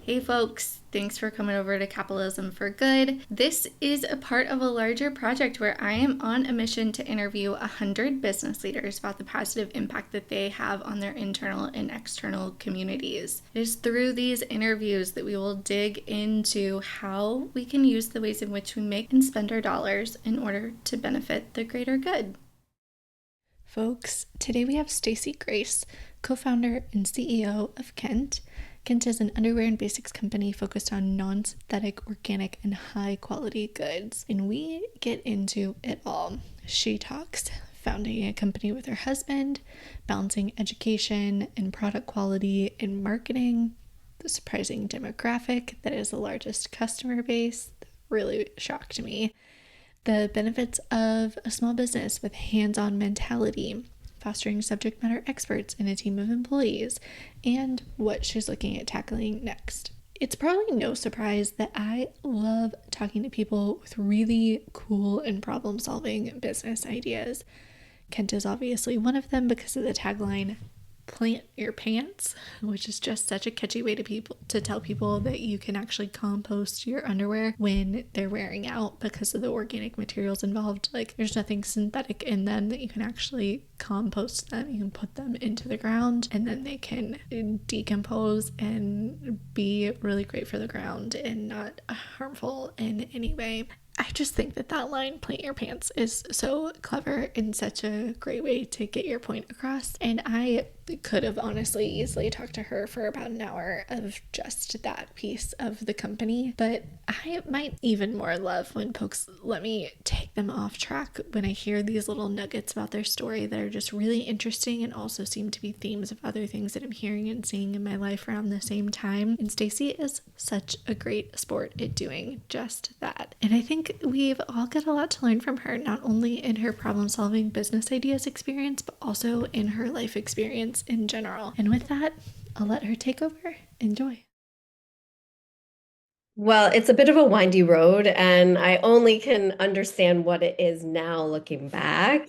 Hey folks, thanks for coming over to Capitalism for Good. This is a part of a larger project where I am on a mission to interview 100 business leaders about the positive impact that they have on their internal and external communities. It is through these interviews that we will dig into how we can use the ways in which we make and spend our dollars in order to benefit the greater good. Folks, today we have Stacy Grace, co-founder and CEO of Kent. Kent is an underwear and basics company focused on non-synthetic, organic, and high-quality goods. And we get into it all. She talks founding a company with her husband, balancing education and product quality and marketing, the surprising demographic that is the largest customer base that really shocked me, the benefits of a small business with hands-on mentality, fostering subject matter experts in a team of employees, and what she's looking at tackling next. It's probably no surprise that I love talking to people with really cool and problem-solving business ideas. Kent is obviously one of them because of the tagline, "Plant your pants," which is just such a catchy way to tell people that you can actually compost your underwear when they're wearing out because of the organic materials involved. Like, there's nothing synthetic in them, that you can actually compost them. You can put them into the ground and then they can decompose and be really great for the ground and not harmful in any way. I just think that line, "Plant your pants," is so clever and such a great way to get your point across. And I could have honestly easily talked to her for about an hour of just that piece of the company. But I might even more love when folks let me take them off track when I hear these little nuggets about their story that are just really interesting and also seem to be themes of other things that I'm hearing and seeing in my life around the same time. And Stacy is such a great sport at doing just that. And I think we've all got a lot to learn from her, not only in her problem-solving business ideas experience, but also in her life experience in general. And with that, I'll let her take over. Enjoy. Well, it's a bit of a windy road, and I only can understand what it is now looking back.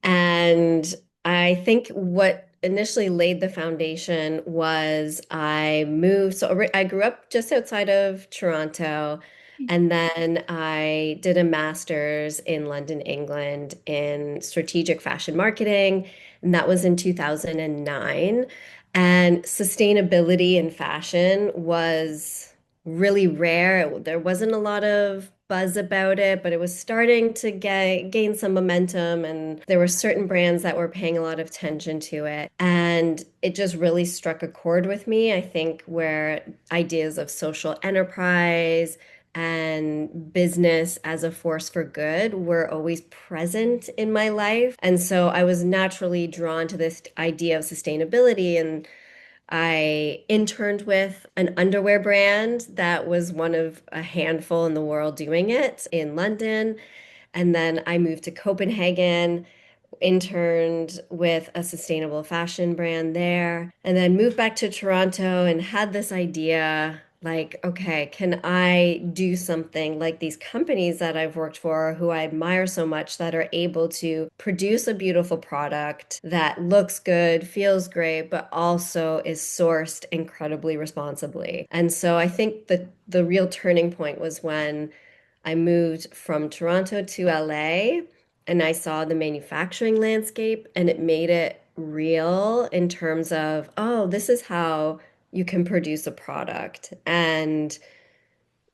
And I think what initially laid the foundation was I moved. I grew up just outside of Toronto, and then I did a master's in London, England, in strategic fashion marketing, and that was in 2009. And sustainability in fashion was really rare. There wasn't a lot of buzz about it, but it was starting to gain some momentum, and there were certain brands that were paying a lot of attention to it. And it just really struck a chord with me, I think, where ideas of social enterprise and business as a force for good were always present in my life. And so I was naturally drawn to this idea of sustainability, and I interned with an underwear brand that was one of a handful in the world doing it in London. And then I moved to Copenhagen, interned with a sustainable fashion brand there, and then moved back to Toronto and had this idea like, okay, can I do something like these companies that I've worked for, who I admire so much, that are able to produce a beautiful product that looks good, feels great, but also is sourced incredibly responsibly. And so I think that the real turning point was when I moved from Toronto to LA, and I saw the manufacturing landscape, and it made it real in terms of, oh, this is how you can produce a product. And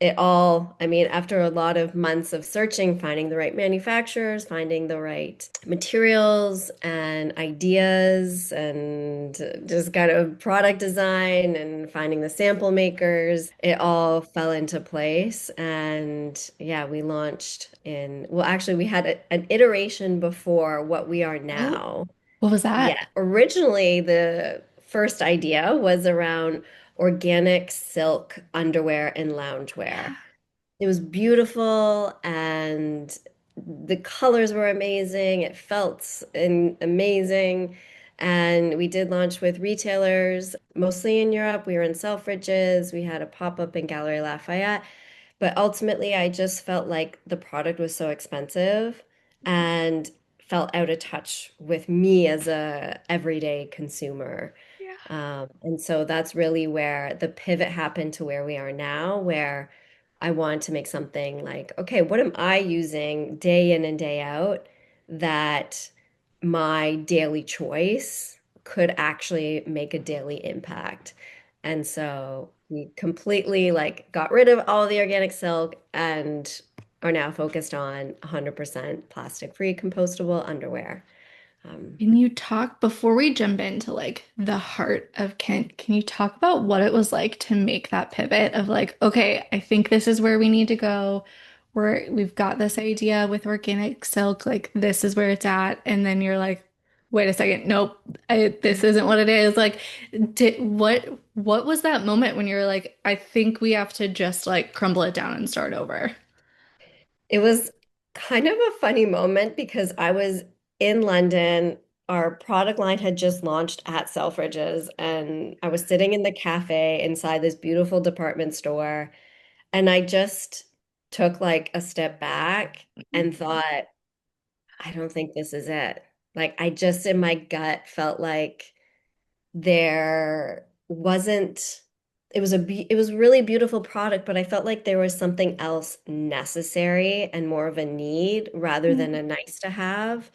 I mean, after a lot of months of searching, finding the right manufacturers, finding the right materials and ideas, and just kind of product design and finding the sample makers, it all fell into place. And yeah, we launched well, actually, we had an iteration before what we are Oh, now. what was that? Yeah, originally the first idea was around organic silk underwear and loungewear. It was beautiful, and the colors were amazing. It felt amazing. And we did launch with retailers, mostly in Europe. We were in Selfridges. We had a pop-up in Galerie Lafayette. But ultimately, I just felt like the product was so expensive and felt out of touch with me as a everyday consumer. And so that's really where the pivot happened to where we are now, where I wanted to make something like, okay, what am I using day in and day out that my daily choice could actually make a daily impact? And so we completely like got rid of all the organic silk and are now focused on 100% plastic-free compostable underwear. Um, Can you talk before we jump into like the heart of Kent? Can you talk about what it was like to make that pivot of like, okay, I think this is where we need to go. We've got this idea with organic silk, like this is where it's at, and then you're like, wait a second, nope, this isn't what it is. Like, what was that moment when you're like, I think we have to just like crumble it down and start over? It was kind of a funny moment because I was in London. Our product line had just launched at Selfridges, and I was sitting in the cafe inside this beautiful department store. And I just took like a step back and thought, I don't think this is it. Like, I just in my gut felt like there wasn't it was a really beautiful product, but I felt like there was something else necessary and more of a need rather than a nice to have.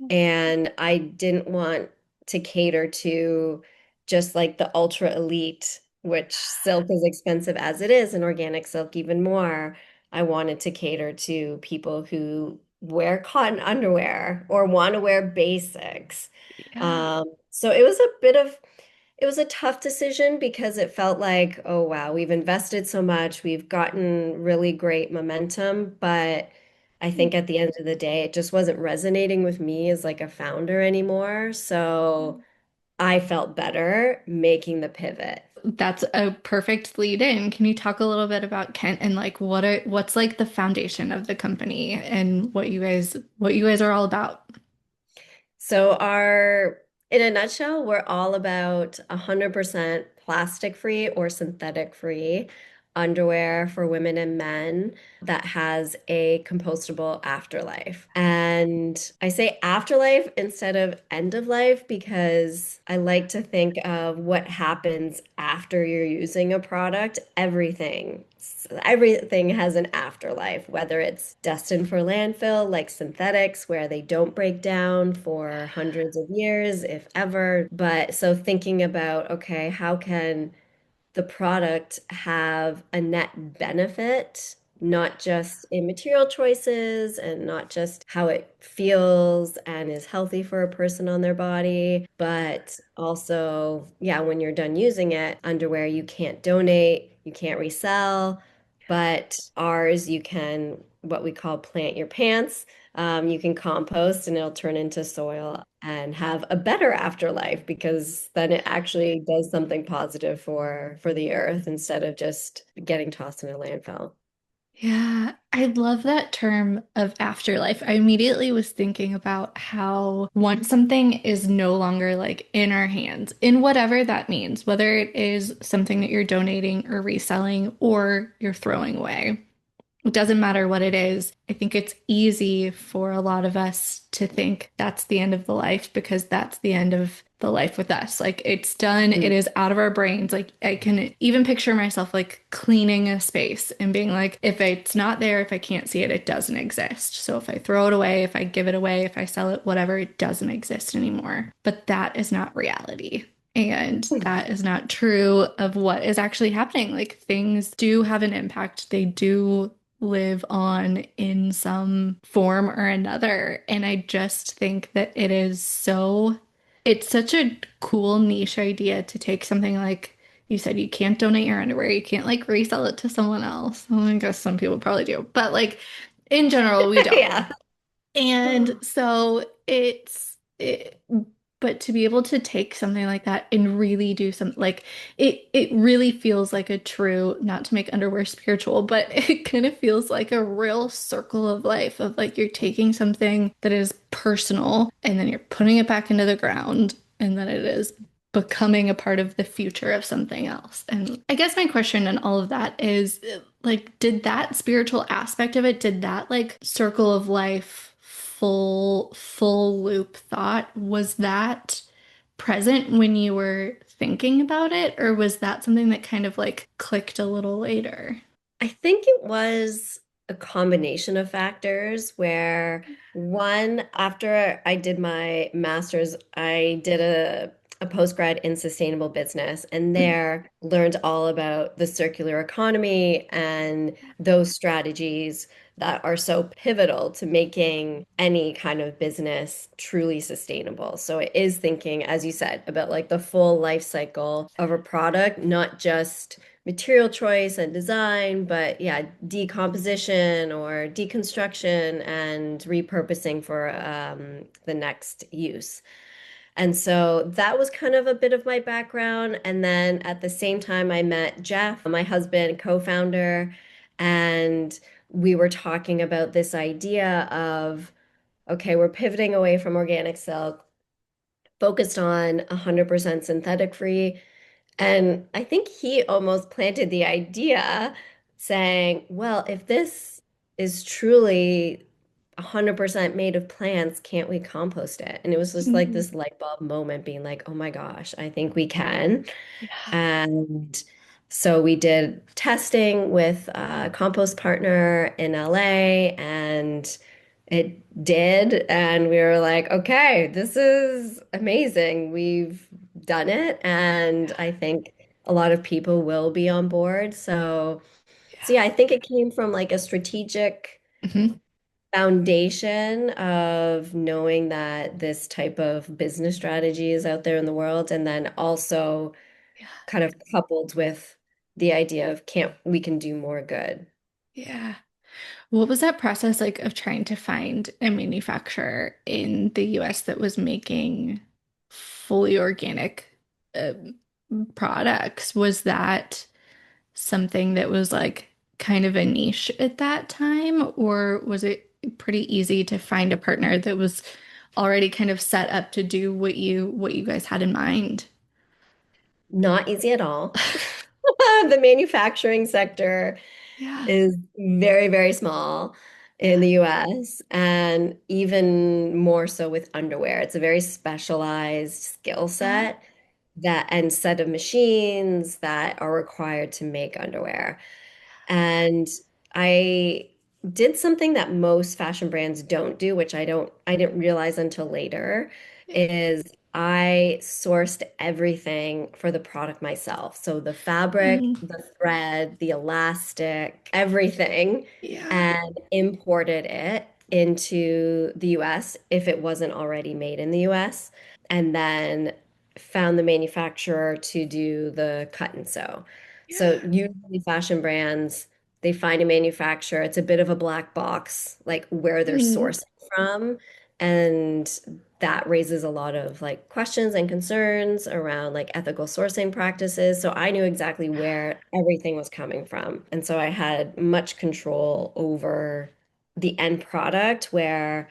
And I didn't want to cater to just like the ultra elite, which silk is expensive as it is, and organic silk even more. I wanted to cater to people who wear cotton underwear or want to wear basics. Yeah. So it was a bit of it was a tough decision because it felt like, oh wow, we've invested so much, we've gotten really great momentum, but I think at the end of the day, it just wasn't resonating with me as like a founder anymore. So I felt better making the pivot. That's a perfect lead in. Can you talk a little bit about Kent and like what's like the foundation of the company and what you guys are all about? So in a nutshell, we're all about 100% plastic free or synthetic free underwear for women and men that has a compostable afterlife. And I say afterlife instead of end of life because I like to think of what happens after you're using a product. Everything has an afterlife, whether it's destined for landfill, like synthetics, where they don't break down for hundreds of years, if ever. But so thinking about, okay, how can the product have a net benefit, not just in material choices and not just how it feels and is healthy for a person on their body, but also, yeah, when you're done using it, underwear you can't donate, you can't resell, but ours you can what we call plant your pants. You can compost and it'll turn into soil and have a better afterlife because then it actually does something positive for the earth instead of just getting tossed in a landfill. Yeah, I love that term of afterlife. I immediately was thinking about how once something is no longer like in our hands, in whatever that means, whether it is something that you're donating or reselling or you're throwing away. It doesn't matter what it is. I think it's easy for a lot of us to think that's the end of the life because that's the end of the life with us. Like it's done, it Mm. is out of our brains. Like I can even picture myself like cleaning a space and being like, if it's not there, if I can't see it, it doesn't exist. So if I throw it away, if I give it away, if I sell it, whatever, it doesn't exist anymore. But that is not reality. And that is not true of what is actually happening. Like things do have an impact. They do live on in some form or another. And I just think that it's such a cool niche idea to take something like you said, you can't donate your underwear, you can't like resell it to someone else. Well, I guess some people probably do, but like in general, we don't. Yeah. And so but to be able to take something like that and really do something like it really feels like a true, not to make underwear spiritual, but it kind of feels like a real circle of life of like you're taking something that is personal and then you're putting it back into the ground and then it is becoming a part of the future of something else. And I guess my question in all of that is like, did that spiritual aspect of it, did that like circle of life, full loop thought, was that present when you were thinking about it, or was that something that kind of like clicked a little later? I think it was a combination of factors where one, after I did my master's, I did a postgrad in sustainable business and there learned all about the circular economy and those strategies that are so pivotal to making any kind of business truly sustainable. So it is thinking, as you said, about like the full life cycle of a product, not just material choice and design, but yeah, decomposition or deconstruction and repurposing for the next use. And so that was kind of a bit of my background. And then at the same time, I met Jeff, my husband, co-founder, and we were talking about this idea of, okay, we're pivoting away from organic silk, focused on 100% synthetic free. And I think he almost planted the idea saying, well, if this is truly 100% made of plants, can't we compost it? And it was just like Mhm. this light bulb moment being like, oh my gosh, I think we can. Yeah. And so we did testing with a compost partner in LA and it did. And we were like, okay, this is amazing. We've done it. And I think a lot of people will be on board. So yeah, I think it came from like a strategic Mhm. foundation of knowing that this type of business strategy is out there in the world. And then also Yeah. kind of coupled with the idea of can't we can do more good. Yeah. What was that process like of trying to find a manufacturer in the US that was making fully organic um, products? Was that something that was like kind of a niche at that time, or was it pretty easy to find a partner that was already kind of set up to do what you guys had in mind? Not easy at all. The manufacturing sector Yeah. is very, very small in the US and even more so with underwear. It's a very specialized skill Yeah. set that and set of machines that are required to make underwear. And I did something that most fashion brands don't do, which I didn't realize until later, Yeah. is I sourced everything for the product myself. So the fabric, Mm. the thread, the elastic, everything, Yeah. and imported it into the US if it wasn't already made in the US, and then found the manufacturer to do the cut and sew. So Yeah. usually fashion brands, they find a manufacturer. It's a bit of a black box, like where they're Mm. sourcing from. And that raises a lot of like questions and concerns around like ethical sourcing practices. So I knew exactly where everything was coming from. And so I had much control over the end product where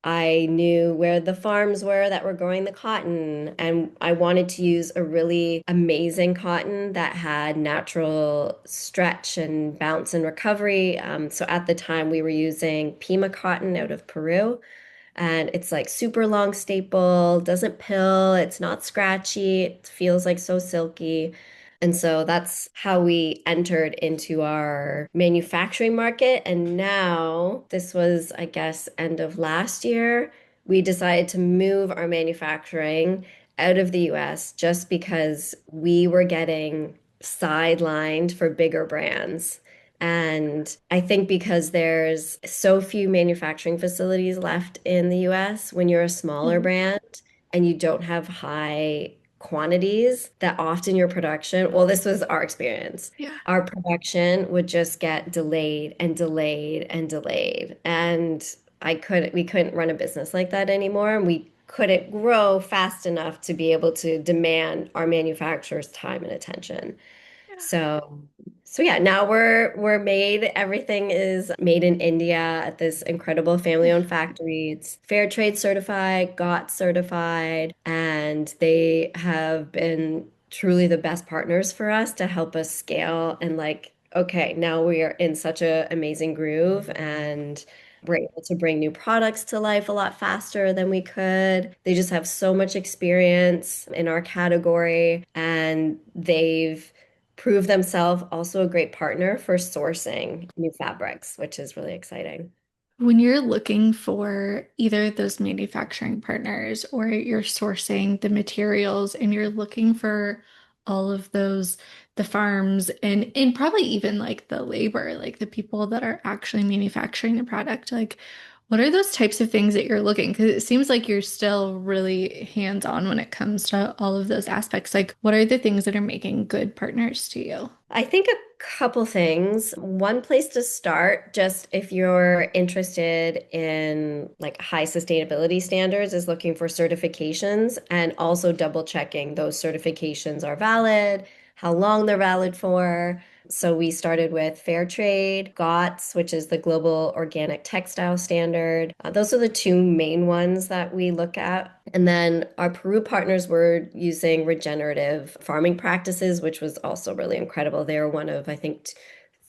I knew where the farms were that were growing the cotton, and I wanted to use a really amazing cotton that had natural stretch and bounce and recovery. So at the time, we were using Pima cotton out of Peru, and it's like super long staple, doesn't pill, it's not scratchy, it feels like so silky. And so that's how we entered into our manufacturing market. And now, this was, I guess, end of last year, we decided to move our manufacturing out of the US just because we were getting sidelined for bigger brands. And I think because there's so few manufacturing facilities left in the US, when you're a smaller Mm. brand and you don't have high quantities, that often your production, well, this was our experience. Yeah. Our production would just get delayed and delayed and delayed. And we couldn't run a business like that anymore. And we couldn't grow fast enough to be able to demand our manufacturers' time and attention. Yeah. So, so yeah, now we're made. Everything is made in India at this incredible family-owned factory. It's fair trade certified, GOT certified, and they have been truly the best partners for us to help us scale and like, okay, now we are in such a amazing groove and were able to bring new products to life a lot faster than we could. They just have so much experience in our category, and they've proved themselves also a great partner for sourcing new fabrics, which is really exciting. When you're looking for either those manufacturing partners or you're sourcing the materials and you're looking for all of those, the farms and probably even like the labor, like the people that are actually manufacturing the product, like what are those types of things that you're looking? Because it seems like you're still really hands-on when it comes to all of those aspects. Like, what are the things that are making good partners to you? I think a couple things. One place to start, just if you're interested in like high sustainability standards, is looking for certifications and also double checking those certifications are valid, how long they're valid for. So we started with Fair Trade, GOTS, which is the Global Organic Textile Standard. Those are the two main ones that we look at. And then our Peru partners were using regenerative farming practices, which was also really incredible. They are one of, I think,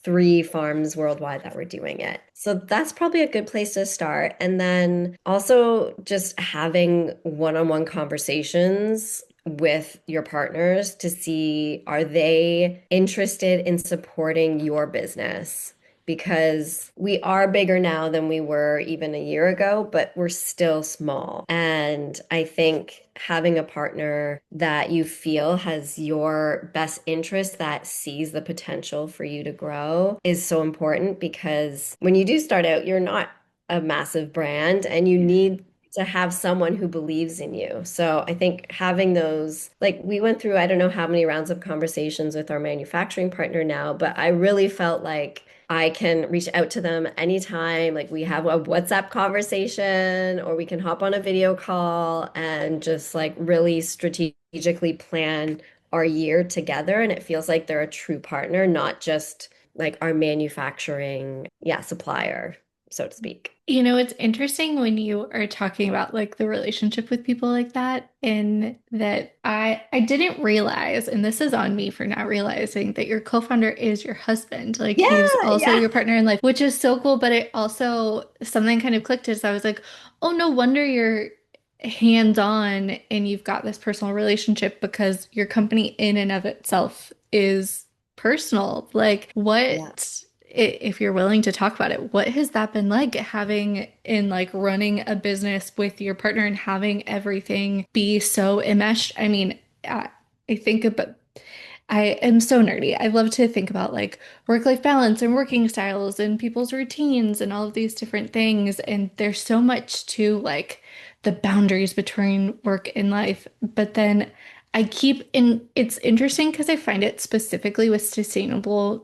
three farms worldwide that were doing it. So that's probably a good place to start. And then also just having one-on-one conversations with your partners to see, are they interested in supporting your business? Because we are bigger now than we were even a year ago, but we're still small. And I think having a partner that you feel has your best interest, that sees the potential for you to grow, is so important because when you do start out, you're not a massive brand and you need to have someone who believes in you. So I think having those, like we went through, I don't know how many rounds of conversations with our manufacturing partner now, but I really felt like I can reach out to them anytime. Like we have a WhatsApp conversation or we can hop on a video call and just like really strategically plan our year together. And it feels like they're a true partner, not just like our manufacturing, yeah, supplier, so to speak. You know, it's interesting when you are talking about like the relationship with people like that, and that I didn't realize, and this is on me for not realizing that your co-founder is your husband. Like Yeah, he's also yeah. your partner in life, which is so cool, but it also something kind of clicked as I was like, oh, no wonder you're hands-on and you've got this personal relationship because your company in and of itself is personal. Like Yeah. if you're willing to talk about it, what has that been like having in like running a business with your partner and having everything be so enmeshed? I mean, I think about I am so nerdy. I love to think about like work-life balance and working styles and people's routines and all of these different things. And there's so much to like the boundaries between work and life. But then I keep in, it's interesting because I find it specifically with sustainably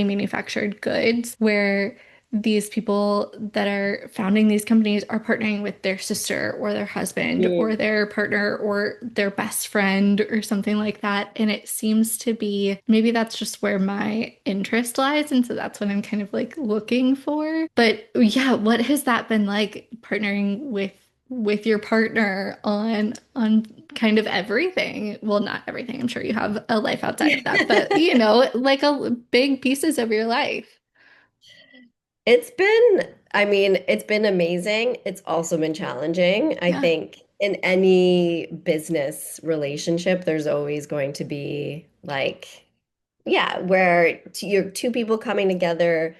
manufactured goods where these people that are founding these companies are partnering with their sister or their husband or Mm. their partner or their best friend or something like that. And it seems to be maybe that's just where my interest lies. And so that's what I'm kind of like looking for. But yeah, what has that been like partnering with your partner on kind of everything? Well, not everything. I'm sure you have a life outside of that, but you know, like a big pieces of your life. It's been, I mean, it's been amazing. It's also been challenging. I Yeah. think in any business relationship, there's always going to be like, yeah, where you're two people coming together,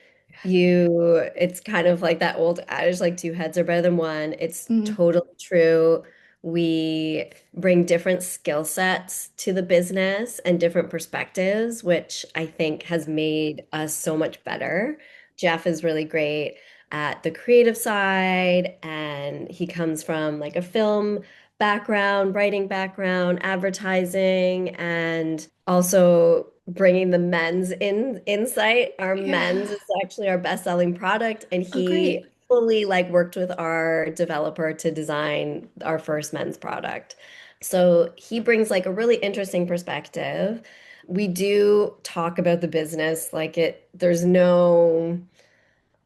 it's kind of like that old adage, like two heads are better than one. It's Mm. totally true. We bring different skill sets to the business and different perspectives, which I think has made us so much better. Jeff is really great at the creative side, and he comes from like a film background, writing background, advertising, and also bringing the men's insight. Our men's Yeah. is actually our best-selling product, and Oh, he great. fully like worked with our developer to design our first men's product. So he brings like a really interesting perspective. We do talk about the business like there's no,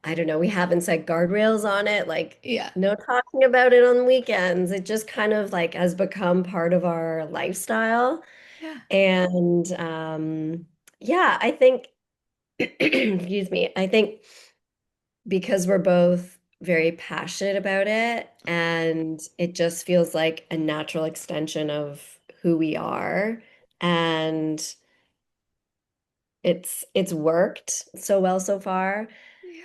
I don't know, we haven't set guardrails on it, like Yeah. no talking about it on weekends. It just kind of like has become part of our lifestyle. Yeah. And yeah, I think, excuse me, I think because we're both very passionate about it, and it just feels like a natural extension of who we are. And it's worked so well so far.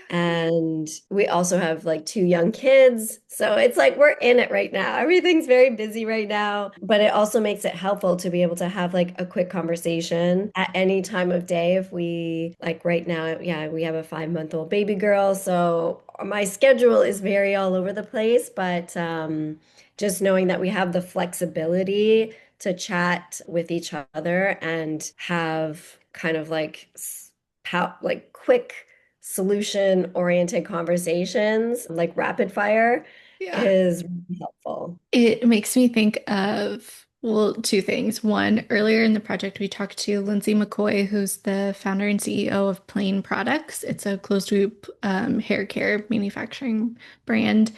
And we also have like two young kids. So it's like we're in it right now. Everything's very busy right now, but it also makes it helpful to be able to have like a quick conversation at any time of day. If we like right now, yeah, we have a 5-month-old baby girl. So my schedule is very all over the place, but just knowing that we have the flexibility to chat with each other and have kind of like like quick solution-oriented conversations, like rapid fire, Yeah. is really helpful. It makes me think of, well, two things. One, earlier in the project, we talked to Lindsay McCoy, who's the founder and CEO of Plain Products. It's a closed loop hair care manufacturing brand.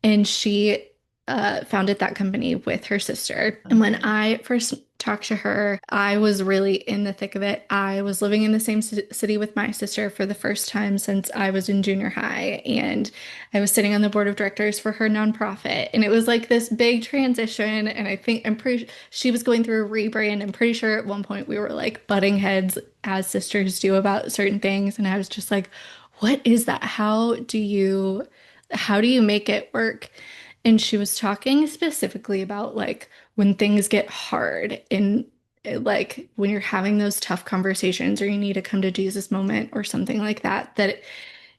And she founded that company with her sister. And when Okay. I first talked to her, I was really in the thick of it. I was living in the same city with my sister for the first time since I was in junior high. And I was sitting on the board of directors for her nonprofit. And it was like this big transition. And I'm pretty, she was going through a rebrand. I'm pretty sure at one point we were like butting heads as sisters do about certain things. And I was just like, what is that? How do you make it work? And she was talking specifically about like when things get hard and like when you're having those tough conversations or you need a come to Jesus moment or something like that, that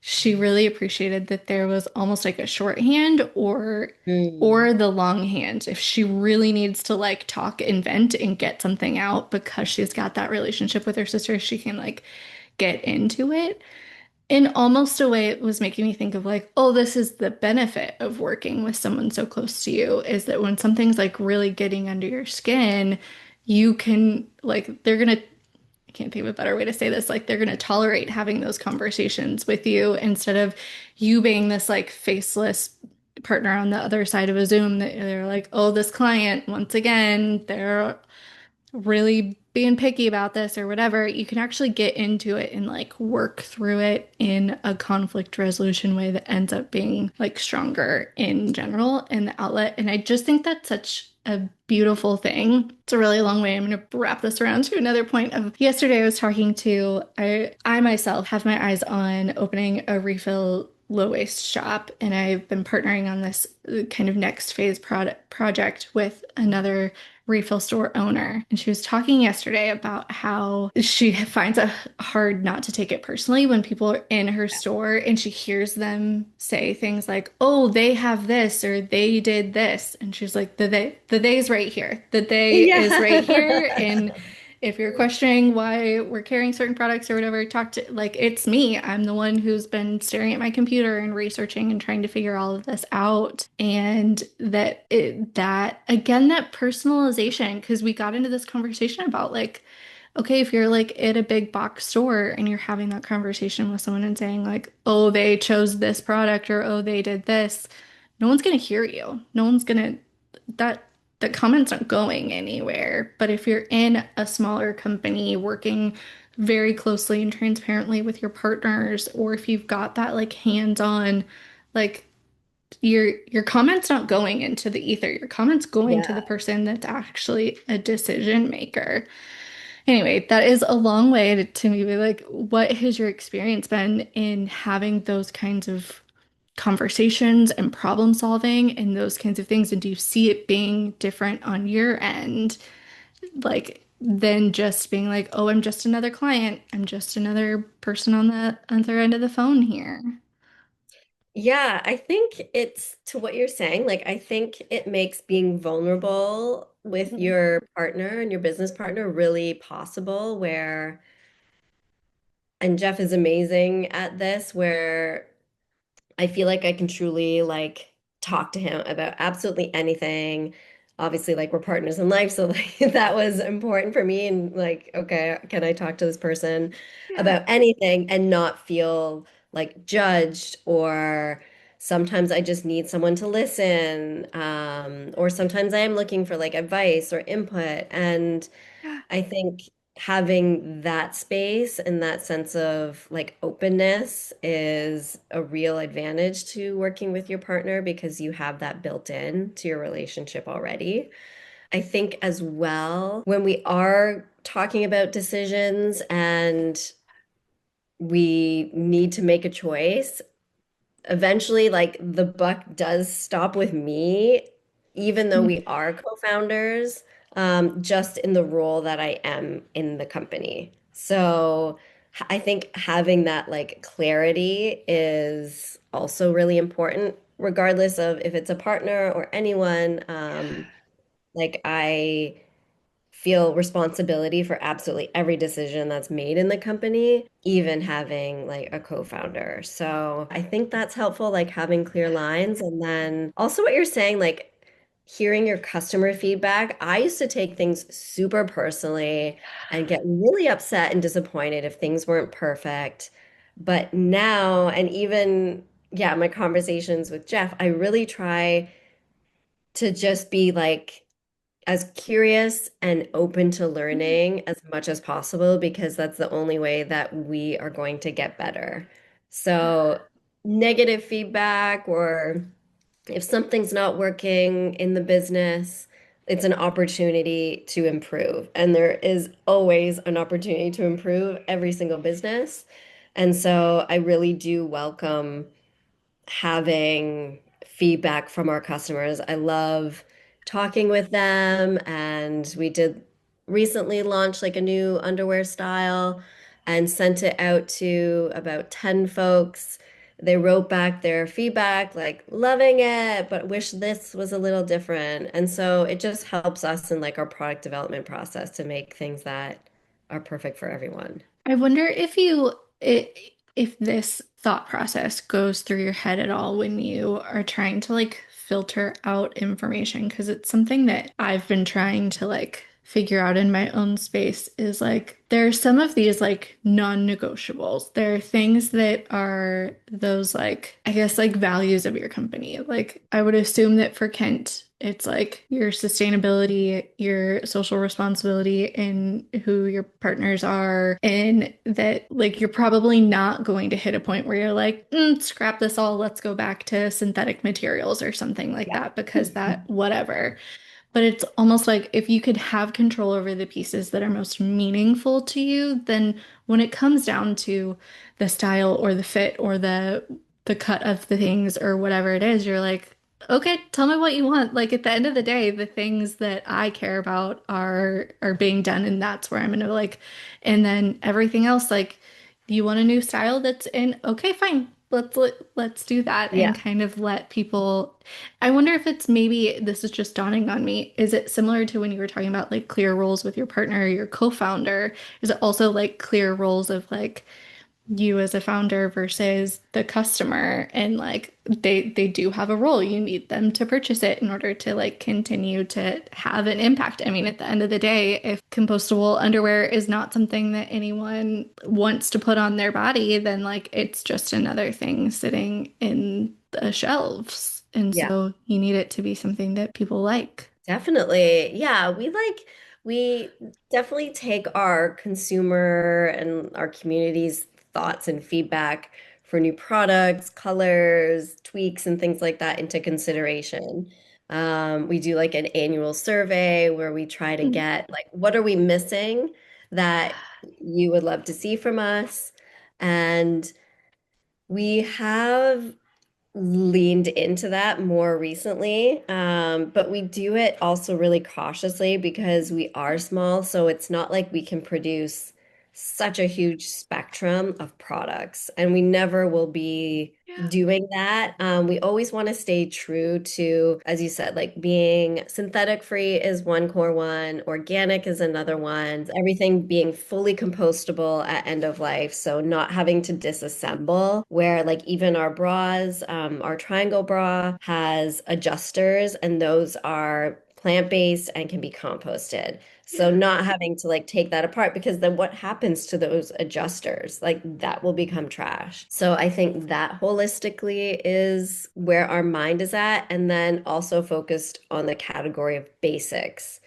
she really appreciated that there was almost like a shorthand Mm. or the longhand if she really needs to like talk and vent and get something out because she's got that relationship with her sister, she can like get into it. In almost a way, it was making me think of like, oh, this is the benefit of working with someone so close to you is that when something's like really getting under your skin, you can like, I can't think of a better way to say this, like, they're gonna tolerate having those conversations with you instead of you being this like faceless partner on the other side of a Zoom that they're like, oh, this client, once again, they're really being picky about this or whatever, you can actually get into it and like work through it in a conflict resolution way that ends up being like stronger in general in the outlet. And I just think that's such a beautiful thing. It's a really long way. I'm going to wrap this around to another point of yesterday I was talking to I myself have my eyes on opening a refill low waste shop and I've been partnering on this kind of next phase project with another refill store owner. And she was talking yesterday about how she finds it hard not to take it personally when people are in her store and she hears them say things like, oh, they have this or they did this. And she's like, the they's right here. The they is right here. And Yeah. if you're questioning why we're carrying certain products or whatever, talk to like it's me. I'm the one who's been staring at my computer and researching and trying to figure all of this out. And that again, that personalization, because we got into this conversation about like, okay, if you're like at a big box store and you're having that conversation with someone and saying like, oh, they chose this product or oh, they did this, no one's gonna hear you. No one's gonna that the comments aren't going anywhere. But if you're in a smaller company working very closely and transparently with your partners, or if you've got that like hands-on, like your comments not going into the ether, your comments going to the Yeah. person that's actually a decision maker. Anyway, that is a long way to me be like, what has your experience been in having those kinds of conversations and problem solving and those kinds of things? And do you see it being different on your end, like than just being like, oh, I'm just another client, I'm just another person on the other end of the phone here? Yeah, I think it's to what you're saying. Like, I think it makes being vulnerable with Mhm. your partner and your business partner really possible, where, and Jeff is amazing at this, where I feel like I can truly like talk to him about absolutely anything. Obviously, like we're partners in life, so like that was important for me. And like, okay, can I talk to this person Yeah. about anything and not feel like judged? Or sometimes I just need someone to listen. Or sometimes I am looking for like advice or input. And Yeah. I think having that space and that sense of like openness is a real advantage to working with your partner because you have that built in to your relationship already. I think as well, when we are talking about decisions and we need to make a choice, eventually like the buck does stop with me, even though we are co-founders, just in the role that I am in the company. So I think having that like clarity is also really important, regardless of if it's a partner or anyone. Like I feel responsibility for absolutely every decision that's made in the company, even having like a co-founder. So I think that's helpful, like having clear lines. And then also what you're saying, like hearing your customer feedback. I used to take things super personally and get really upset and disappointed if things weren't perfect. But now, and even, yeah, my conversations with Jeff, I really try to just be like, as curious and open to learning as much as possible because that's the only way that we are going to get better. So, negative feedback or if something's not working in the business, it's an opportunity to improve. And there is always an opportunity to improve every single business. And so I really do welcome having feedback from our customers. I love talking with them, and we did recently launch like a new underwear style and sent it out to about 10 folks. They wrote back their feedback, like loving it, but wish this was a little different. And so it just helps us in like our product development process to make things that are perfect for everyone. I wonder if this thought process goes through your head at all when you are trying to like filter out information, because it's something that I've been trying to like figure out in my own space is like there are some of these like non-negotiables. There are things that are those like I guess like values of your company. Like I would assume that for Kent it's like your sustainability, your social responsibility, and who your partners are, and that like you're probably not going to hit a point where you're like, scrap this all, let's go back to synthetic materials or something like Yeah. that, because that, whatever. But it's almost like if you could have control over the pieces that are most meaningful to you, then when it comes down to the style or the fit or the cut of the things or whatever it is, you're like, okay, tell me what you want. Like at the end of the day, the things that I care about are being done, and that's where I'm gonna like, and then everything else, like, you want a new style that's in, okay, fine. Let's do that and Yeah. kind of let people. I wonder if it's maybe this is just dawning on me. Is it similar to when you were talking about like clear roles with your partner or your co-founder? Is it also like clear roles of like you as a founder versus the customer, and like they do have a role. You need them to purchase it in order to like continue to have an impact. I mean, at the end of the day, if compostable underwear is not something that anyone wants to put on their body, then like it's just another thing sitting in the shelves. And Yeah. so you need it to be something that people like. Definitely. Yeah, we definitely take our consumer and our community's thoughts and feedback for new products, colors, tweaks, and things like that into consideration. We do like an annual survey where we try to get like what are we missing that you would love to see from us? And we have leaned into that more recently. But we do it also really cautiously because we are small. So it's not like we can produce such a huge spectrum of products, and we never will be Yeah. doing that. We always want to stay true to, as you said, like being synthetic free is one core one, organic is another one, everything being fully compostable at end of life. So not having to disassemble, where like even our bras, our triangle bra has adjusters, and those are plant-based and can be composted. So Yeah. not having to like take that apart because then what happens to those adjusters? Like that will become trash. So I think that holistically is where our mind is at, and then also focused on the category of basics.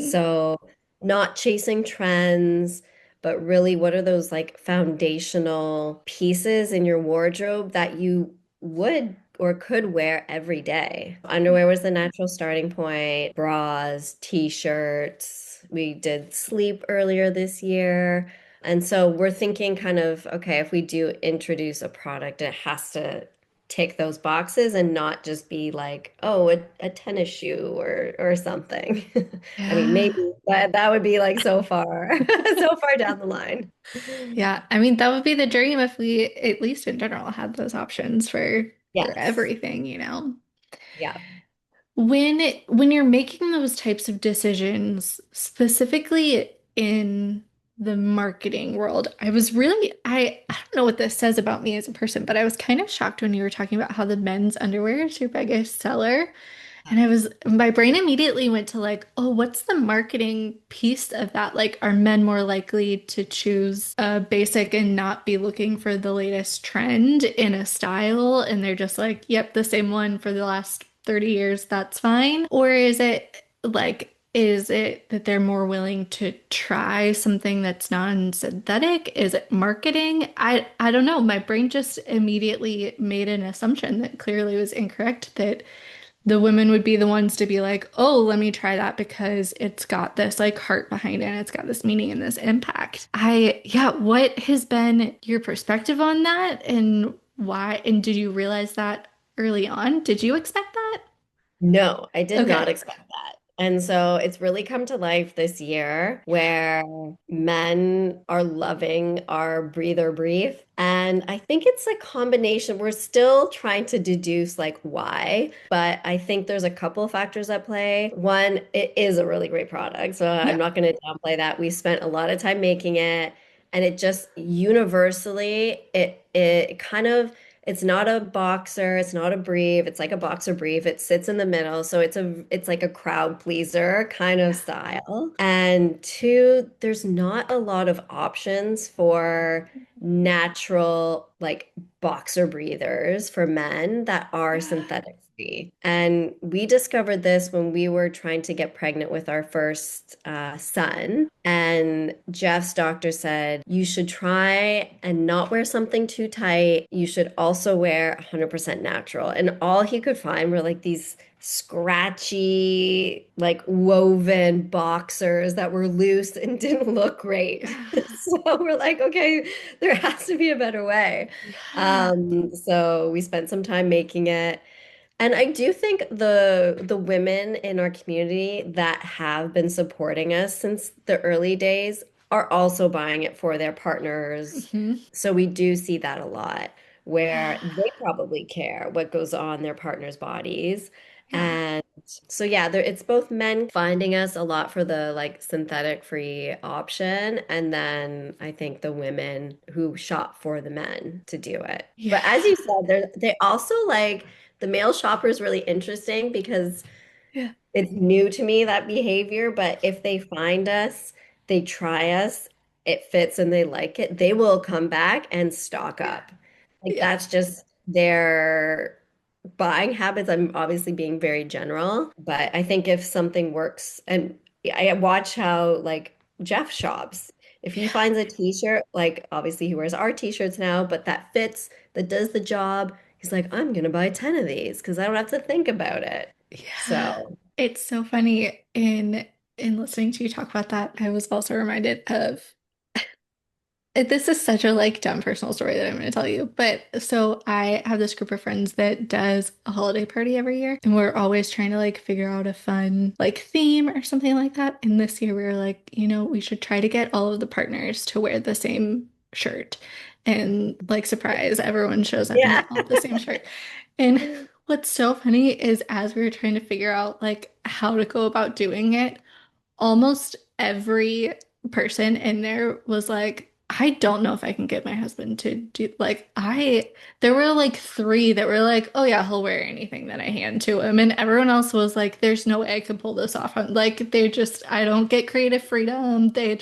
So not chasing trends, but really what are those like foundational pieces in your wardrobe that you would or could wear every day. Underwear was the natural starting point, bras, t-shirts. We did sleep earlier this year. And so we're thinking kind of, okay, if we do introduce a product, it has to tick those boxes and not just be like, oh, a tennis shoe or something. I mean, Yeah. maybe that would be like so far, so far down the line. Yeah, I mean that would be the dream if we, at least in general, had those options for Yes. everything, you know. Yeah. When you're making those types of decisions, specifically in the marketing world, I don't know what this says about me as a person, but I was kind of shocked when you were talking about how the men's underwear is your biggest seller. And my brain immediately went to like, oh, what's the marketing piece of that? Like, are men more likely to choose a basic and not be looking for the latest trend in a style? And they're just like, yep, the same one for the last 30 years, that's fine. Or is it that they're more willing to try something that's non-synthetic? Is it marketing? I don't know. My brain just immediately made an assumption that clearly was incorrect, that the women would be the ones to be like, oh, let me try that because it's got this like heart behind it and it's got this meaning and this impact. Yeah, what has been your perspective on that and why? And did you realize that early on? Did you expect that? No, I did not Okay. expect that. And so it's really come to life this year where men are loving our breather brief. And I think it's a combination. We're still trying to deduce like why, but I think there's a couple factors at play. One, it is a really great product. So I'm Yeah. not going to downplay that. We spent a lot of time making it, and it just universally, it kind of it's not a boxer, it's not a brief, it's like a boxer brief. It sits in the middle, so it's like a crowd pleaser kind of Yeah. style. And two, there's not a lot of options for natural like boxer breathers for men that are Yeah. synthetic free. And we discovered this when we were trying to get pregnant with our first son. And Jeff's doctor said, you should try and not wear something too tight. You should also wear 100% natural. And all he could find were like these scratchy, like woven boxers that were loose and didn't look great. Yeah. So we're like, okay, there has to be a better way. Yeah. So we spent some time making it. And I do think the women in our community that have been supporting us since the early days are also buying it for their partners. Hmm. So we do see that a lot where Yeah. they probably care what goes on their partners' bodies. Yeah. And so yeah, it's both men finding us a lot for the like synthetic free option, and then I think the women who shop for the men to do it. Yeah. But as you said, they also like the male shopper is really interesting because Yeah. it's new to me, that behavior, but if they find us, they try us, it fits and they like it, they will come back and stock Yeah. up. Like Yeah. that's just their buying habits. I'm obviously being very general, but I think if something works, and I watch how like Jeff shops. If he Yeah. finds a t-shirt, like obviously he wears our t-shirts now, but that fits, that does the job, he's like, I'm gonna buy 10 of these because I don't have to think about it. Yeah. So It's so funny in listening to you talk about that. I was also reminded of this is such a like dumb personal story that I'm going to tell you. But so I have this group of friends that does a holiday party every year, and we're always trying to like figure out a fun like theme or something like that. And this year we were like, we should try to get all of the partners to wear the same shirt. And like surprise, everyone shows up and yeah. they all have the same shirt. And what's so funny is as we were trying to figure out like how to go about doing it, almost every person in there was like, I don't know if I can get my husband to do like there were like three that were like, oh yeah, he'll wear anything that I hand to him. And everyone else was like, there's no way I can pull this off. Like they just I don't get creative freedom. They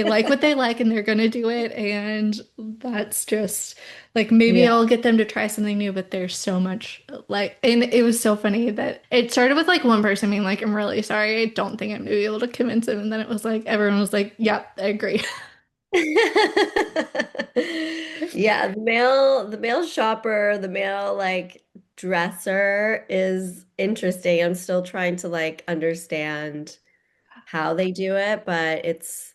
like what they like and they're gonna do it. And that's just like maybe Yeah. I'll get them to try something new, but there's so much like and it was so funny that it started with like one person being like, I'm really sorry, I don't think I'm gonna be able to convince him. And then it was like everyone was like, yep, I agree. Yeah, the male shopper, the male like dresser is interesting. I'm still trying to like understand how they do it, but it's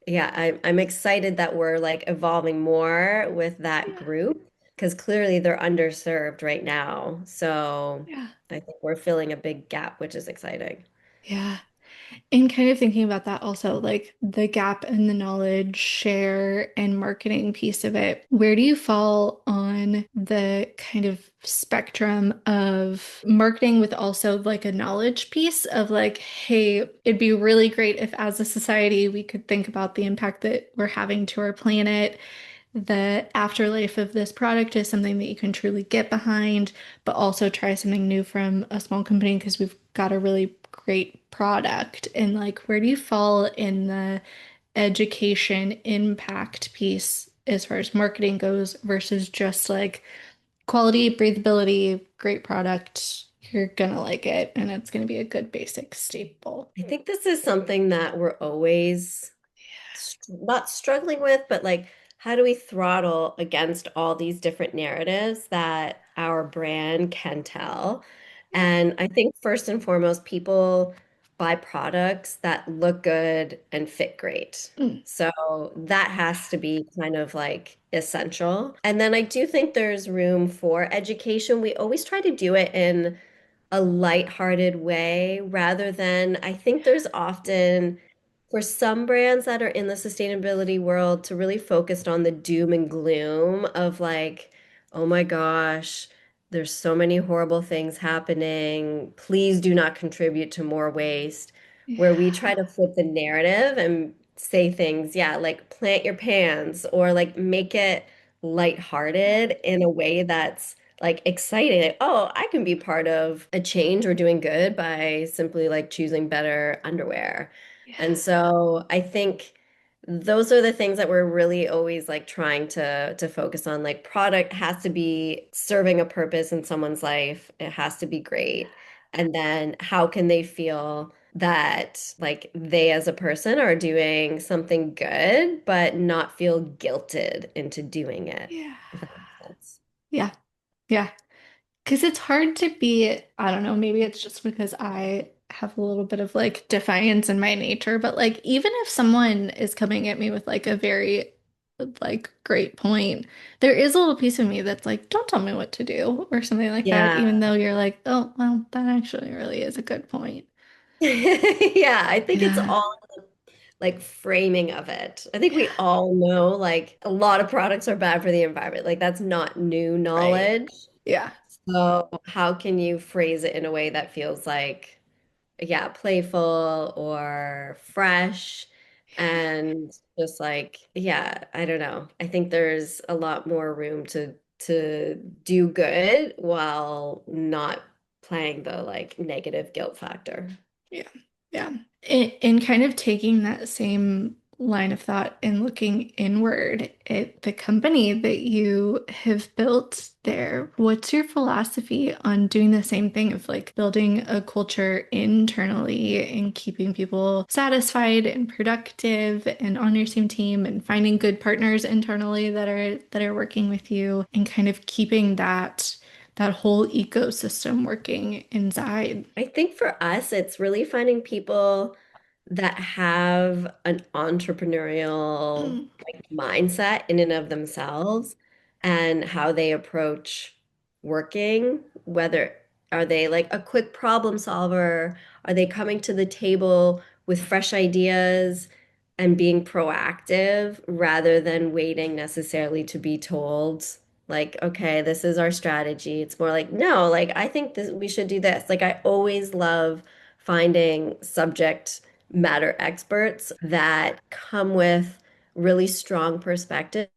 yeah, I'm excited that we're like evolving more with that Yeah. group because clearly they're underserved right now. So Yeah. I think we're filling a big gap, which is exciting. Yeah. And kind of thinking about that also, like the gap in the knowledge share and marketing piece of it, where do you fall on the kind of spectrum of marketing with also like a knowledge piece of like, hey, it'd be really great if as a society we could think about the impact that we're having to our planet. The afterlife of this product is something that you can truly get behind, but also try something new from a small company because we've got a really great product. And like, where do you fall in the education impact piece as far as marketing goes versus just like quality, breathability, great product? You're gonna like it, and it's gonna be a good basic staple. I think this is something that we're always not struggling with, but like, how do we throttle against all these different narratives that our brand can tell? Yeah. And I think first and foremost, people buy products that look good and fit great. Mm, So that has to be kind of like essential. And then I do think there's room for education. We always try to do it in a lighthearted way rather than I think there's often for some brands that are in the sustainability world to really focus on the doom and gloom of like, oh my gosh, there's so many horrible things happening. Please do not contribute to more waste. Where we yeah. try to flip the narrative and say things, yeah, like plant your pans or like make it lighthearted in a way that's like exciting. Like, oh, I can be part of a change or doing good by simply like choosing better underwear. Yeah. And so I think those are the things that we're really always like trying to focus on. Like product has to be serving a purpose in someone's life. It has to be great. And then how can they feel that like they as a person are doing something good, but not feel guilted into doing it, Yeah. if that makes sense. Yeah. Yeah. Because it's hard to be, I don't know, maybe it's just because I have a little bit of like defiance in my nature, but like even if someone is coming at me with like a very like great point, there is a little piece of me that's like, don't tell me what to do or something like that, Yeah. even though you're like, oh, well, that actually really is a good point. Yeah, I think it's Yeah, all like framing of it. I think we all know like a lot of products are bad for the environment. Like that's not new right. knowledge. Yeah. So how can you phrase it in a way that feels like, yeah, playful or fresh and just like, yeah, I don't know. I think there's a lot more room to do good while not playing the like negative guilt factor. Yeah. Yeah. And kind of taking that same line of thought and looking inward at the company that you have built there, what's your philosophy on doing the same thing of like building a culture internally and keeping people satisfied and productive and on your same team and finding good partners internally that are working with you and kind of keeping that whole ecosystem working inside? I think for us, it's really finding people that have an entrepreneurial Mm, like mindset in and of themselves and how they approach working, whether are they like a quick problem solver? Are they coming to the table with fresh ideas and being proactive rather than waiting necessarily to be told? Like, okay, this is our strategy. It's more like, no, like I think this we should do this. Like I always love finding subject matter experts that come with really strong perspectives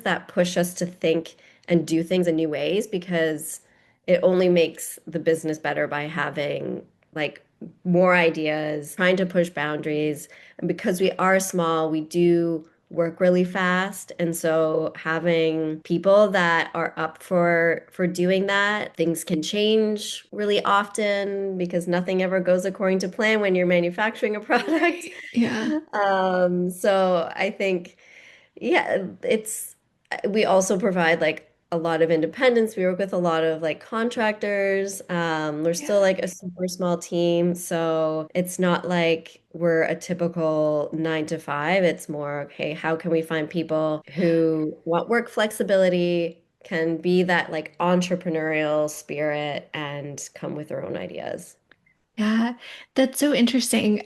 that push us to think and do things in new ways because it only makes the business better by having like more ideas, trying to push boundaries. And because we are small, we do work really fast. And so having people that are up for doing that, things can change really often because nothing ever goes according to plan when you're manufacturing a product. Right. Yeah. So I think, yeah, we also provide like a lot of independence. We work with a lot of like contractors. We're still Yeah. like a super small team. So it's not like we're a typical 9 to 5. It's more, okay, how can we find people who want work flexibility, can be that like entrepreneurial spirit and come with their own ideas? Yeah, that's so interesting.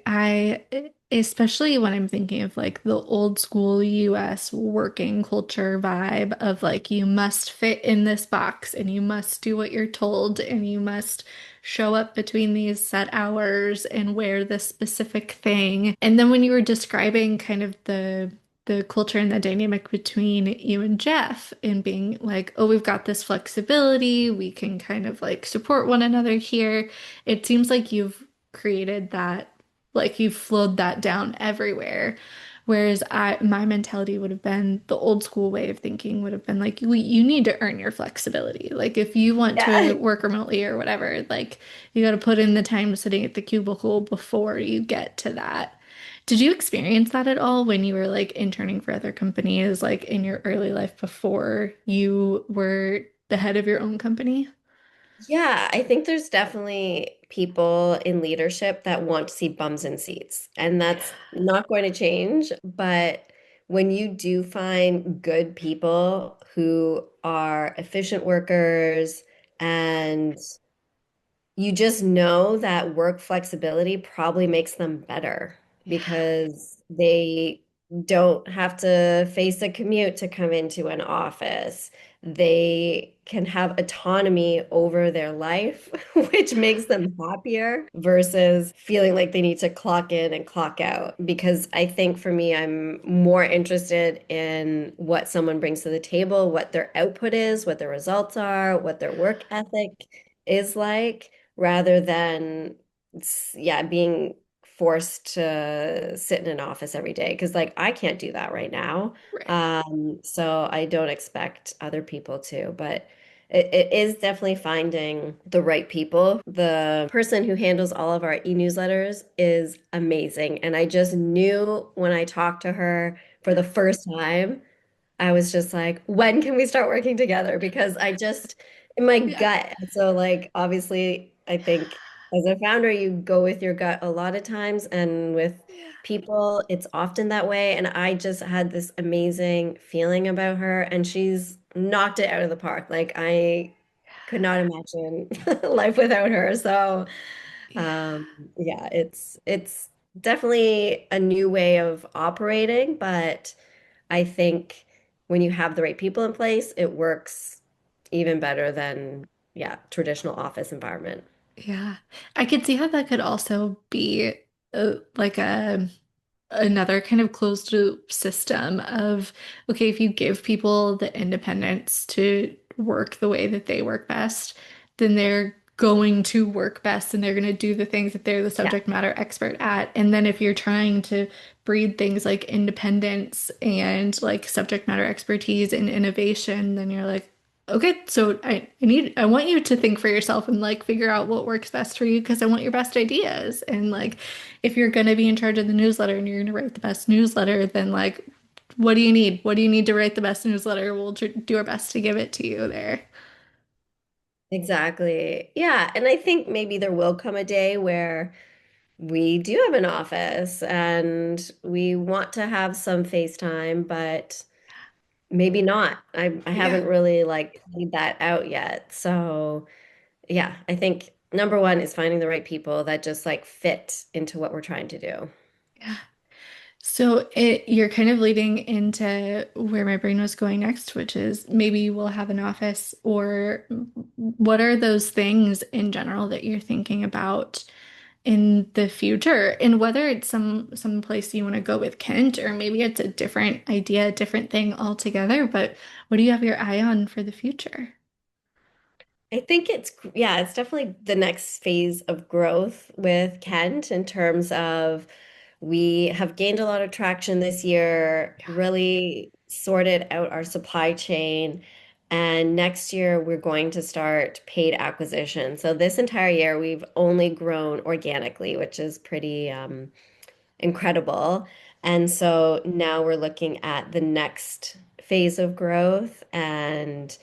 Especially when I'm thinking of like the old school US working culture vibe of like you must fit in this box and you must do what you're told and you must show up between these set hours and wear this specific thing. And then when you were describing kind of the culture and the dynamic between you and Jeff and being like, oh, we've got this flexibility, we can kind of like support one another here. It seems like you've created that, like you've flowed that down everywhere. Whereas my mentality would have been the old school way of thinking would have been like, you need to earn your flexibility. Like if you want to Yeah. work remotely or whatever, like you got to put in the time sitting at the cubicle before you get to that. Did you experience that at all when you were like interning for other companies, like in your early life before you were the head of your own company? Yeah, I think there's definitely people in leadership that want to see bums in seats, and that's not going to change. But when you do find good people who are efficient workers and you just know that work flexibility probably makes them better Yeah. because they don't have to face a commute to come into an office. They can have autonomy over their life, which makes them happier versus feeling like they need to clock in and clock out. Because I think for me, I'm more interested in what someone brings to the table, what their output is, what their results are, what their work ethic is like rather than yeah, being forced to sit in an office every day because like I can't do that right now. Right. So I don't expect other people to, but it is definitely finding the right people. The person who handles all of our e-newsletters is amazing. And I just knew when I talked to her for the first time I was just like, when can we start working together? Because I just, in my Yeah. gut, so like obviously, I think as a founder, you go with your gut a lot of times, and with Yeah. people, it's often that way. And I just had this amazing feeling about her, and she's knocked it out of the park. Like I could not imagine life without her. So, Yeah. yeah, it's definitely a new way of operating, but I think when you have the right people in place, it works even better than, yeah, traditional office environment. Yeah. I could see how that could also be like a another kind of closed loop system of, okay, if you give people the independence to work the way that they work best, then they're going to work best and they're going to do the things that they're the Yeah, subject matter expert at. And then if you're trying to breed things like independence and like subject matter expertise and innovation, then you're like, okay, so I want you to think for yourself and like figure out what works best for you because I want your best ideas. And like if you're going to be in charge of the newsletter and you're going to write the best newsletter, then like what do you need? What do you need to write the best newsletter? We'll do our best to give it to you there. exactly. Yeah, and I think maybe there will come a day where we do have an office and we want to have some FaceTime, but maybe not. I Yeah. haven't really like played that out yet. So, yeah, I think number one is finding the right people that just like fit into what we're trying to do. Yeah. So you're kind of leading into where my brain was going next, which is maybe we'll have an office or what are those things in general that you're thinking about in the future, and whether it's some place you want to go with Kent, or maybe it's a different idea, a different thing altogether. But what do you have your eye on for the future? I think yeah, it's definitely the next phase of growth with Kent in terms of we have gained a lot of traction this year, really sorted out our supply chain, and next year we're going to start paid acquisition. So this entire year we've only grown organically, which is pretty incredible. And so now we're looking at the next phase of growth and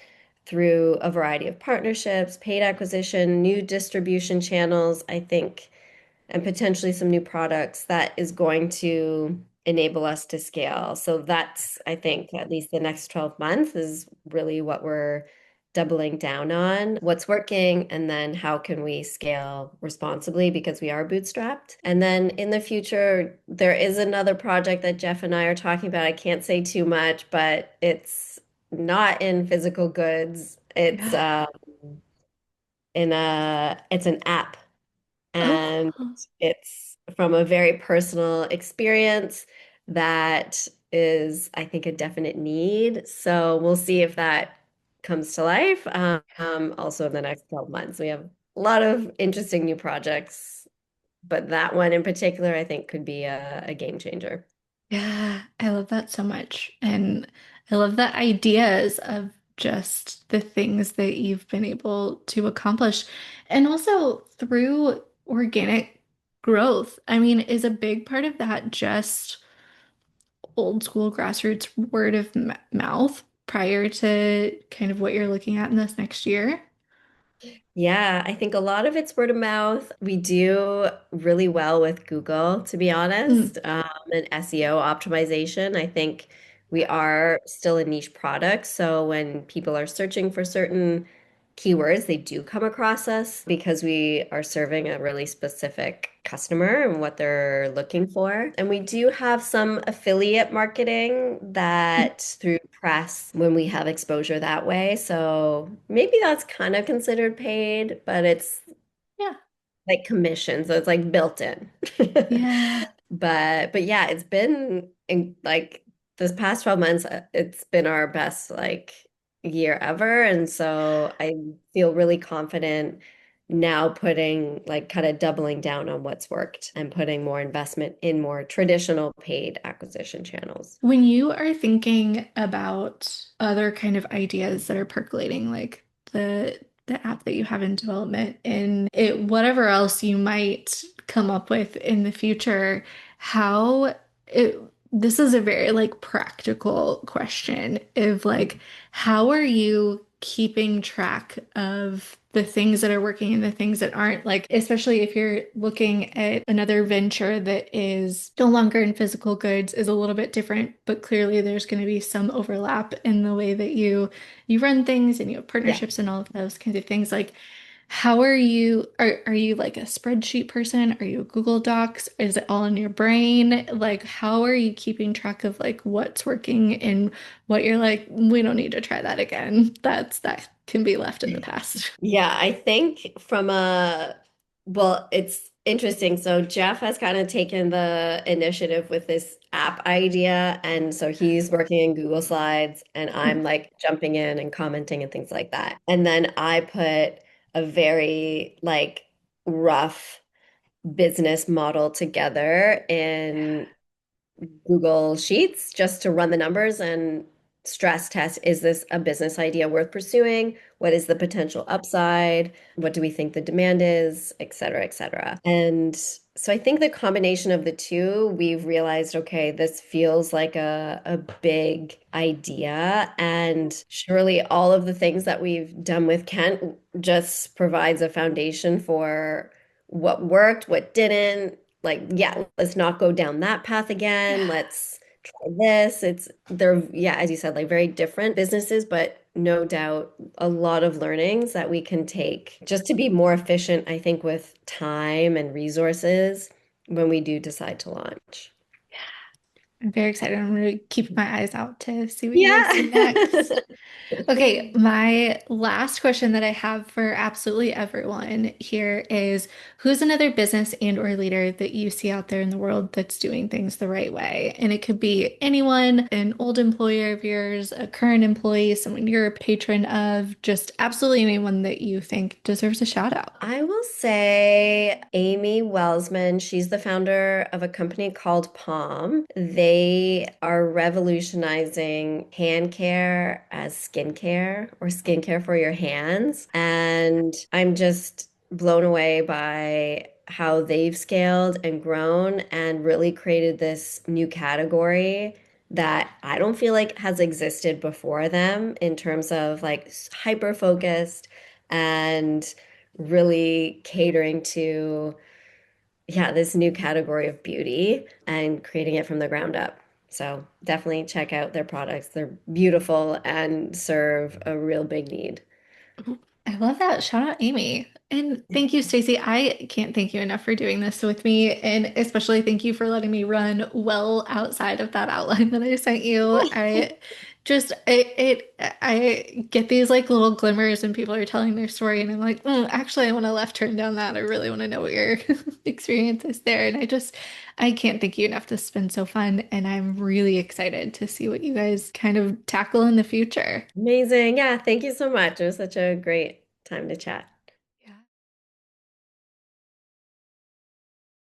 through a variety of partnerships, paid acquisition, new distribution channels, I think, and potentially some new products that is going to enable us to scale. So that's, I think, at least the next 12 months is really what we're doubling down on, what's working, and then how can we scale responsibly because we are bootstrapped. And then in the future, there is another project that Jeff and I are talking about. I can't say too much, but it's not in physical goods. It's Yeah. it's an app and Oh, it's from a very personal experience that is, I think, a definite need. So we'll see if that comes to life. Also in the next 12 months. We have a lot of interesting new projects, but that one in particular, I think, could be a game changer. yeah, I love that so much. And I love the ideas of just the things that you've been able to accomplish. And also through organic growth. I mean, is a big part of that just old school grassroots word of mouth prior to kind of what you're looking at in this next year? Yeah, I think a lot of it's word of mouth. We do really well with Google, to be Mm, honest, and SEO optimization. I think we are still a niche product. So when people are searching for certain keywords, they do come across us because we are serving a really specific customer and what they're looking for. And we do have some affiliate marketing mm, that through press when we have exposure that way. So maybe that's kind of considered paid, but it's yeah. like commission, so it's like built in. Yeah. But yeah, it's been in like this past 12 months, it's been our best like year ever. And so I feel really confident now putting like kind of doubling down on what's worked and putting more investment in more traditional paid acquisition channels. When you are thinking about other kind of ideas that are percolating, like the app that you have in development and it whatever else you might come up with in the future, how it this is a very like practical question of like how are you keeping track of the things that are working and the things that aren't, like especially if you're looking at another venture that is no longer in physical goods, is a little bit different, but clearly there's going to be some overlap in the way that you run things and you have Yeah. partnerships and all of those kinds of things. Like how are you like a spreadsheet person? Are you a Google Docs? Is it all in your brain? Like how are you keeping track of like what's working and what you're like, we don't need to try that again. That can be left in the past. Yeah, I think well, it's interesting. So Jeff has kind of taken the initiative with this app idea. And so he's working in Google Slides and I'm like jumping in and commenting and things like that. And then I put a very like rough business model together in Google Sheets just to run the numbers and stress test, is this a business idea worth pursuing? What is the potential upside? What do we think the demand is, et cetera, et cetera. And so I think the combination of the two, we've realized, okay, this feels like a big idea. And surely all of the things that we've done with Kent just provides a foundation for what worked, what didn't, like, yeah, let's not go down that path again. Yeah. Let's try this. They're, yeah, as you said, like very different businesses, but no doubt a lot of learnings that we can take just to be more efficient, I think, with time and resources when we do decide to launch. I'm very excited. I'm going to keep my eyes out to see what you guys Yeah. do next. Okay, my last question that I have for absolutely everyone here is who's another business and or leader that you see out there in the world that's doing things the right way? And it could be anyone, an old employer of yours, a current employee, someone you're a patron of, just absolutely anyone that you think deserves a shout out. I will say Amy Wellsman, she's the founder of a company called Palm. They are revolutionizing hand care as skincare or skincare for your hands. And I'm just blown away by how they've scaled and grown and really created this new category that I don't feel like has existed before them in terms of like hyper focused and really catering to, yeah, this new category of beauty and creating it from the ground up. So definitely check out their products. They're beautiful and serve a real big need. I love that. Shout out Amy. And thank you, Stacy. I can't thank you enough for doing this with me. And especially thank you for letting me run well outside of that outline that I sent you. I get these like little glimmers and people are telling their story and I'm like, actually I want to left turn down that. I really want to know what your experience is there. And I can't thank you enough. This has been so fun. And I'm really excited to see what you guys kind of tackle in the future. Amazing. Yeah, thank you so much. It was such a great time to chat.